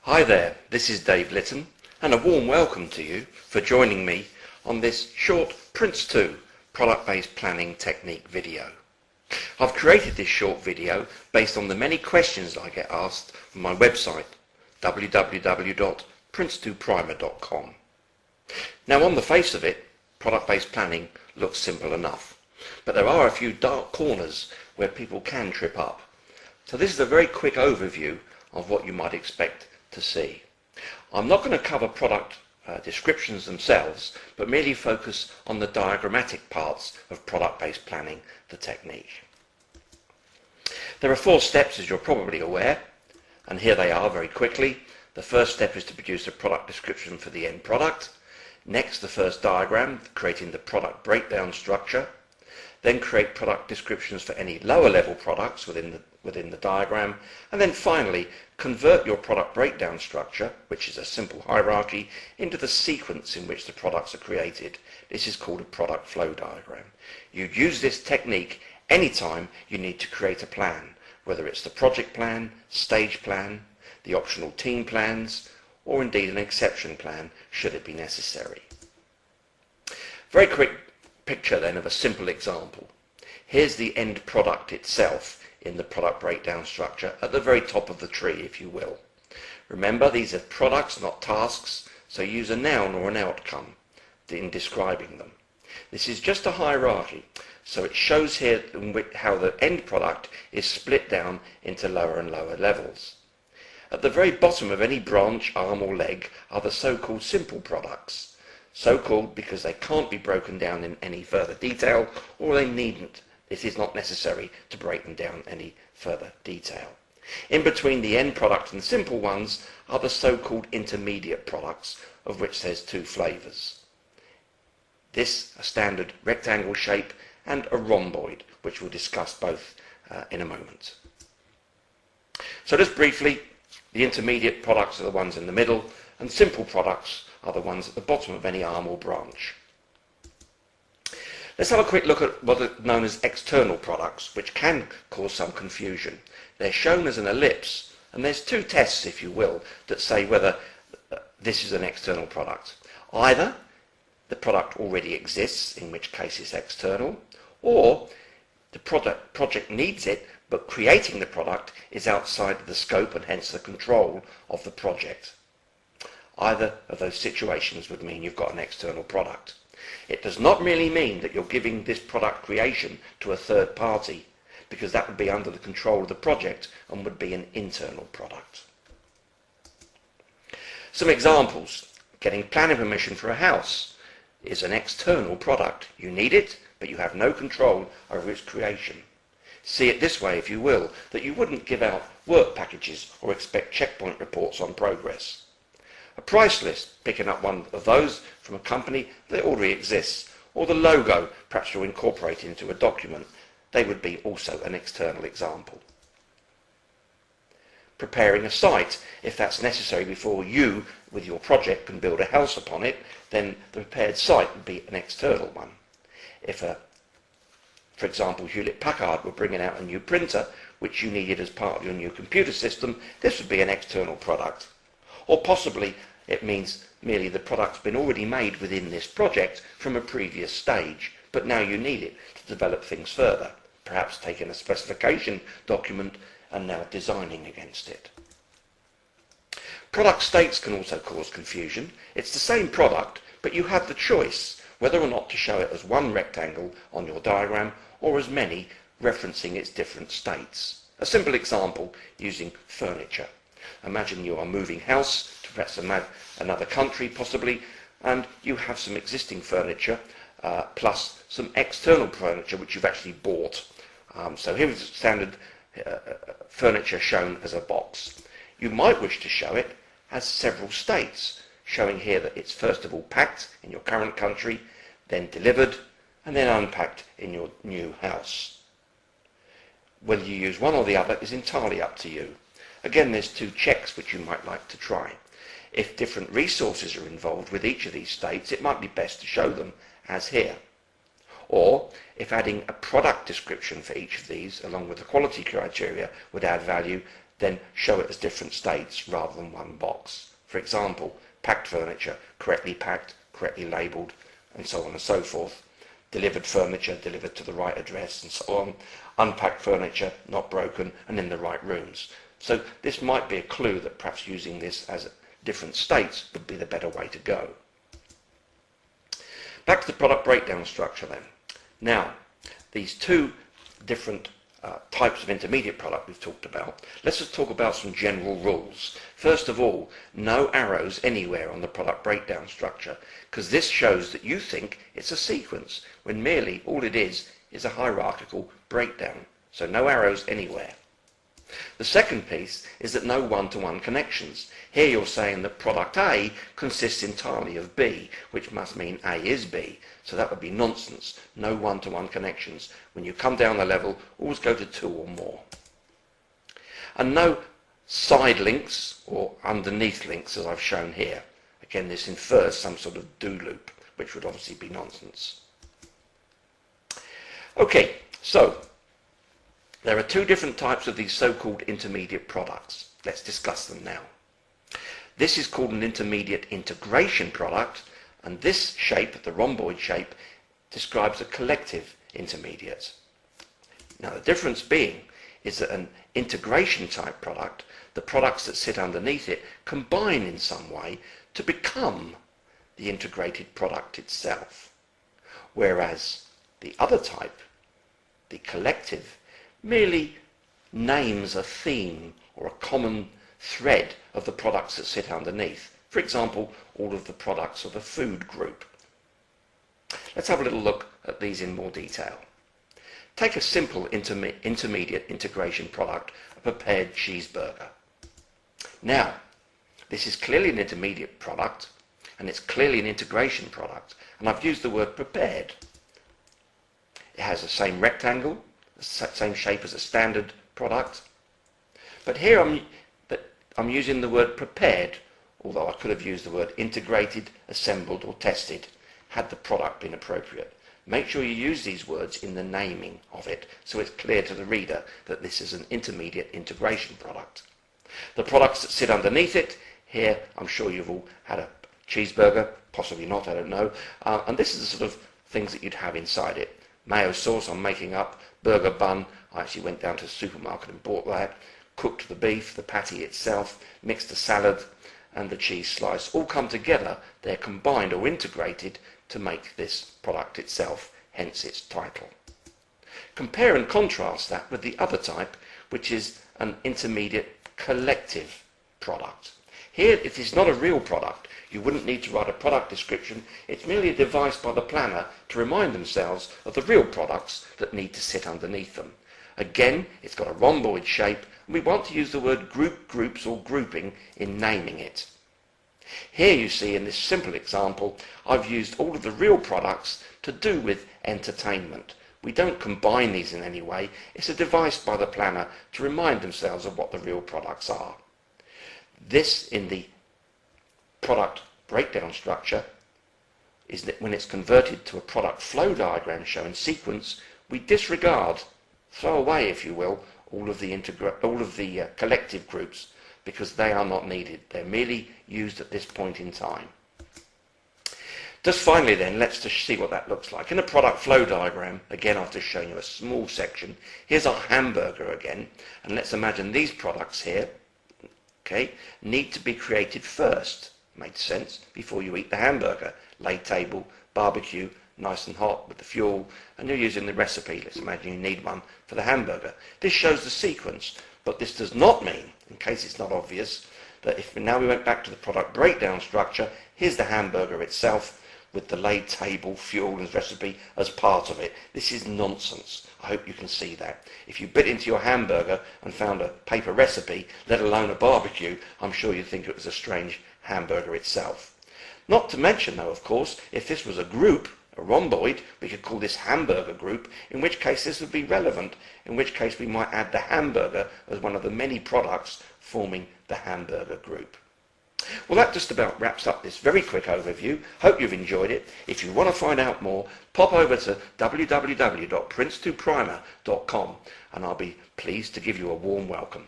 Hi there, this is Dave Litton, and a warm welcome to you for joining me on this short PRINCE2 product-based planning technique video. I've created this short video based on the many questions I get asked on my website www.prince2primer.com. Now, on the face of it, product-based planning looks simple enough, but there are a few dark corners where people can trip up. So this is a very quick overview of what you might expect to see. I'm not going to cover product descriptions themselves, but merely focus on the diagrammatic parts of product-based planning, the technique. There are 4 steps, as you're probably aware, and here they are very quickly. The first step is to produce a product description for the end product. Next, the first diagram, creating the product breakdown structure. Then create product descriptions for any lower level products within the diagram, and then finally convert your product breakdown structure, which is a simple hierarchy, into the sequence in which the products are created. This is called a product flow diagram. You'd use this technique anytime you need to create a plan, whether it's the project plan, stage plan, the optional team plans, or indeed an exception plan should it be necessary. Very quick picture then of a simple example. Here's the end product itself in the product breakdown structure at the very top of the tree, if you will. Remember, these are products, not tasks, so use a noun or an outcome in describing them. This is just a hierarchy, so it shows here how the end product is split down into lower and lower levels. At the very bottom of any branch, arm or leg are the so-called simple products. So-called because they can't be broken down in any further detail, or they needn't. It is not necessary to break them down any further detail. In between the end product and the simple ones are the so-called intermediate products, of which there's 2 flavours. This, a standard rectangle shape, and a rhomboid, which we'll discuss both in a moment. So just briefly, the intermediate products are the ones in the middle, and simple products are the ones at the bottom of any arm or branch. Let's have a quick look at what are known as external products, which can cause some confusion. They're shown as an ellipse, and there's 2 tests, if you will, that say whether this is an external product. Either the product already exists, in which case it's external, or the project needs it, but creating the product is outside the scope and hence the control of the project. Either of those situations would mean you've got an external product. It does not really mean that you're giving this product creation to a third party, because that would be under the control of the project and would be an internal product. Some examples. Getting planning permission for a house is an external product. You need it, but you have no control over its creation. See it this way, if you will, that you wouldn't give out work packages or expect checkpoint reports on progress. A price list, picking up one of those from a company that already exists, or the logo perhaps you'll incorporate into a document, they would be also an external example. Preparing a site, if that's necessary before you, with your project, can build a house upon it, then the prepared site would be an external one. If, for example, Hewlett-Packard were bringing out a new printer, which you needed as part of your new computer system, this would be an external product. Or possibly it means merely the product's been already made within this project from a previous stage, but now you need it to develop things further, perhaps taking a specification document and now designing against it. Product states can also cause confusion. It's the same product, but you have the choice whether or not to show it as one rectangle on your diagram or as many, referencing its different states. A simple example using furniture. Imagine you are moving house to perhaps another country possibly, and you have some existing furniture plus some external furniture which you've actually bought. So here is standard furniture shown as a box. You might wish to show it as several states, showing here that it's first of all packed in your current country, then delivered, and then unpacked in your new house. Whether you use one or the other is entirely up to you. Again, there's 2 checks which you might like to try. If different resources are involved with each of these states, it might be best to show them as here. Or, if adding a product description for each of these, along with the quality criteria, would add value, then show it as different states rather than one box. For example, packed furniture, correctly packed, correctly labelled, and so on and so forth. Delivered furniture, delivered to the right address, and so on. Unpacked furniture, not broken, and in the right rooms. So this might be a clue that perhaps using this as different states would be the better way to go. Back to the product breakdown structure then. Now, these two different types of intermediate product we've talked about. Let's just talk about some general rules. First of all, no arrows anywhere on the product breakdown structure, because this shows that you think it's a sequence, when merely all it is a hierarchical breakdown. So no arrows anywhere. The second piece is that no one-to-one connections. Here you're saying that product A consists entirely of B, which must mean A is B. So that would be nonsense. No one-to-one connections. When you come down the level, always go to 2 or more. And no side links or underneath links, as I've shown here. Again, this infers some sort of do loop, which would obviously be nonsense. Okay, so there are two different types of these so-called intermediate products. Let's discuss them now. This is called an intermediate integration product, and this shape, the rhomboid shape, describes a collective intermediate. Now the difference being is that an integration type product, the products that sit underneath it, combine in some way to become the integrated product itself. Whereas the other type, the collective, merely names a theme or a common thread of the products that sit underneath. For example, all of the products of a food group. Let's have a little look at these in more detail. Take a simple intermediate integration product, a prepared cheeseburger. Now, this is clearly an intermediate product, and it's clearly an integration product, and I've used the word prepared. It has the same rectangle, the same shape as a standard product, but here I'm using the word prepared, although I could have used the word integrated, assembled or tested had the product been appropriate. Make sure you use these words in the naming of it so it's clear to the reader that this is an intermediate integration product. The products that sit underneath it, here I'm sure you've all had a cheeseburger, possibly not, I don't know, and this is the sort of things that you'd have inside it. Mayo sauce I'm making up, burger bun, I actually went down to the supermarket and bought that, cooked the beef, the patty itself, mixed the salad and the cheese slice, all come together, they're combined or integrated to make this product itself, hence its title. Compare and contrast that with the other type, which is an intermediate collective product. Here it is not a real product. You wouldn't need to write a product description. It's merely a device by the planner to remind themselves of the real products that need to sit underneath them. Again, it's got a rhomboid shape, and we want to use the word group, groups or grouping in naming it. Here you see in this simple example, I've used all of the real products to do with entertainment. We don't combine these in any way. It's a device by the planner to remind themselves of what the real products are. This, in the product breakdown structure, is that when it's converted to a product flow diagram showing sequence, we disregard, throw away if you will, all of the collective groups, because they are not needed. They're merely used at this point in time. Just finally then, let's just see what that looks like. In a product flow diagram, again I've just shown you a small section. Here's our hamburger again, and let's imagine these products here, okay, need to be created first. Makes sense, before you eat the hamburger. Lay table, barbecue, nice and hot with the fuel, and you're using the recipe. Let's imagine you need one for the hamburger. This shows the sequence, but this does not mean, in case it's not obvious, that if now we went back to the product breakdown structure, here's the hamburger itself with the laid table, fuel and recipe as part of it. This is nonsense. I hope you can see that. If you bit into your hamburger and found a paper recipe, let alone a barbecue, I'm sure you'd think it was a strange hamburger itself. Not to mention though, of course, if this was a group, a rhomboid, we could call this hamburger group, in which case this would be relevant, in which case we might add the hamburger as one of the many products forming the hamburger group. Well, that just about wraps up this very quick overview. Hope you've enjoyed it. If you want to find out more, pop over to www.prince2primer.com and I'll be pleased to give you a warm welcome.